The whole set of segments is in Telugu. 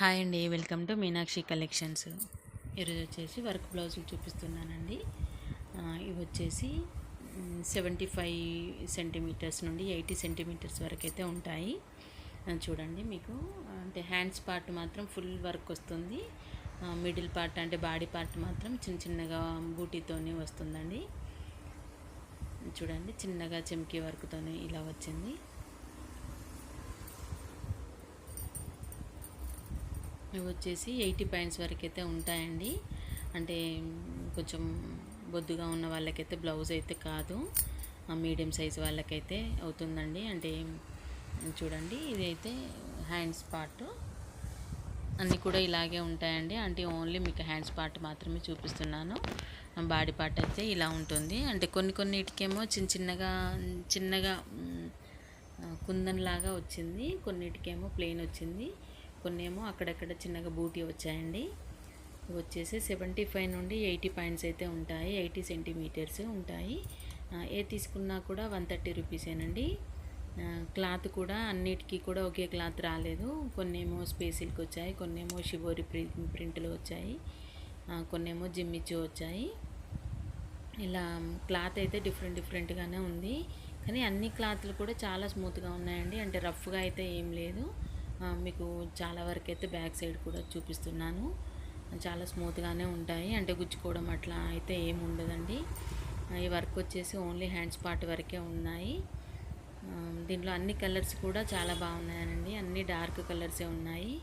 హాయ్ అండి, వెల్కమ్ టు మీనాక్షి కలెక్షన్స్. ఈరోజు వచ్చేసి వర్క్ బ్లౌజులు చూపిస్తున్నానండి. ఇవి వచ్చేసి 75 సెంటీమీటర్స్ నుండి 80 సెంటీమీటర్స్ వరకు అయితే ఉంటాయి. చూడండి, మీకు అంటే హ్యాండ్స్ పార్ట్ మాత్రం ఫుల్ వర్క్ వస్తుంది. మిడిల్ పార్ట్ అంటే బాడీ పార్ట్ మాత్రం చిన్న చిన్నగా బూటీతోనే వస్తుందండి. చూడండి, చిన్నగా చెమ్కీ వర్క్తోనే ఇలా వచ్చింది. ఇవి వచ్చేసి 80 పాయింట్స్ వరకు అయితే ఉంటాయండి. అంటే కొంచెం బొద్దుగా ఉన్న వాళ్ళకైతే బ్లౌజ్ అయితే కాదు, మీడియం సైజ్ వాళ్ళకైతే అవుతుందండి. అంటే చూడండి, ఇదైతే హ్యాండ్స్ పార్ట్ అన్నీ కూడా ఇలాగే ఉంటాయండి. అంటే ఓన్లీ మీకు హ్యాండ్స్ పార్ట్ మాత్రమే చూపిస్తున్నాను. బాడీ పార్ట్ అయితే ఇలా ఉంటుంది. అంటే కొన్నిటికేమో చిన్నగా కుందన్లాగా వచ్చింది, కొన్నిటికేమో ప్లెయిన్ వచ్చింది, కొన్ని ఏమో అక్కడక్కడ చిన్నగా బూటీ వచ్చాయండి. వచ్చేసి 75 నుండి 80 పాయింట్స్ అయితే ఉంటాయి. 80 సెంటీమీటర్స్ ఉంటాయి. ఏ తీసుకున్నా కూడా 130 రూపీసేనండి. క్లాత్ కూడా అన్నిటికీ కూడా ఒకే క్లాత్ రాలేదు. కొన్నేమో స్పేసిల్కి వచ్చాయి, కొన్నేమో షిబోరి ప్రింట్లో వచ్చాయి, కొన్నేమో జిమ్మిచ్చు వచ్చాయి. ఇలా క్లాత్ అయితే డిఫరెంట్గానే ఉంది. కానీ అన్ని క్లాత్లు కూడా చాలా స్మూత్గా ఉన్నాయండి. అంటే రఫ్గా అయితే ఏం లేదు. మీకు చాలా వరకు అయితే బ్యాక్ సైడ్ కూడా చూపిస్తున్నాను. చాలా స్మూత్గానే ఉంటాయి. అంటే గుచ్చుకోవడం అట్లా అయితే ఏమి ఉండదండి. ఈ వర్క్ వచ్చేసి ఓన్లీ హ్యాండ్స్ పార్ట్ వరకే ఉన్నాయి. దీంట్లో అన్ని కలర్స్ కూడా చాలా బాగున్నాయండి. అన్ని డార్క్ కలర్సే ఉన్నాయి.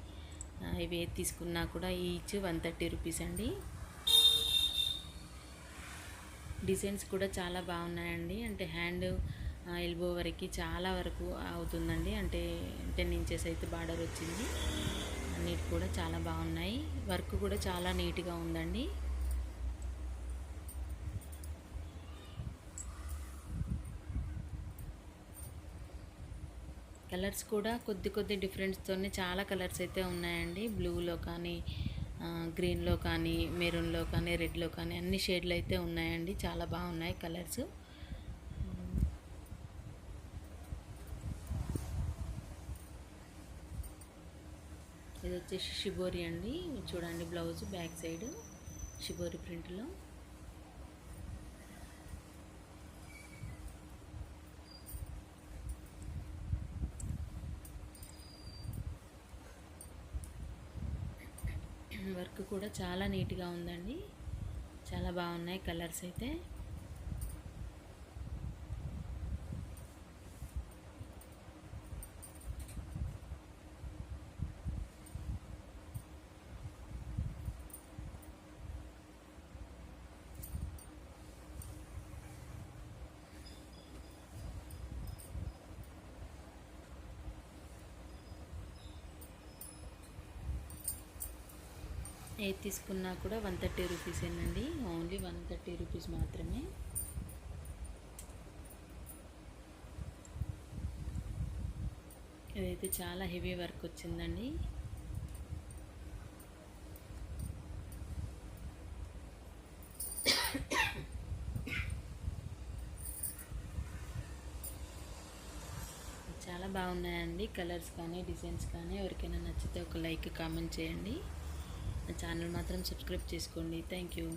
ఇవి ఏది తీసుకున్నా కూడా ఈచ్ 130 రూపీస్ అండి. డిజైన్స్ కూడా చాలా బాగున్నాయండి. అంటే హ్యాండ్ ఎల్బో వరకు చాలా వరకు అవుతుందండి. అంటే 10 ఇంచెస్ అయితే బార్డర్ వచ్చింది. అన్నిటి కూడా చాలా బాగున్నాయి. వర్క్ కూడా చాలా నీట్గా ఉందండి. కలర్స్ కూడా కొద్ది డిఫరెన్స్తోనే చాలా కలర్స్ అయితే ఉన్నాయండి. బ్లూలో కానీ, గ్రీన్లో కానీ, మెరూన్లో కానీ, రెడ్లో కానీ అన్ని షేడ్లు అయితే ఉన్నాయండి. చాలా బాగున్నాయి కలర్స్. ఇది వచ్చేసి షిబోరి అండి. చూడండి, బ్లౌజ్ బ్యాక్ సైడ్ షిబోరి ప్రింట్లో. వర్క్ కూడా చాలా నీట్గా ఉందండి. చాలా బాగున్నాయి కలర్స్ అయితే. ఏది తీసుకున్నా కూడా 130 రూపీసేనండి. ఓన్లీ 130 రూపీస్ మాత్రమే. ఇదైతే చాలా హెవీ వర్క్ వచ్చిందండి. చాలా బాగున్నాయండి కలర్స్ కానీ, డిజైన్స్ కానీ. ఎవరికైనా నచ్చితే ఒక లైక్, కామెంట్ చేయండి. ఛానల్ మాత్రం సబ్స్క్రైబ్ చేసుకోండి. Thank you.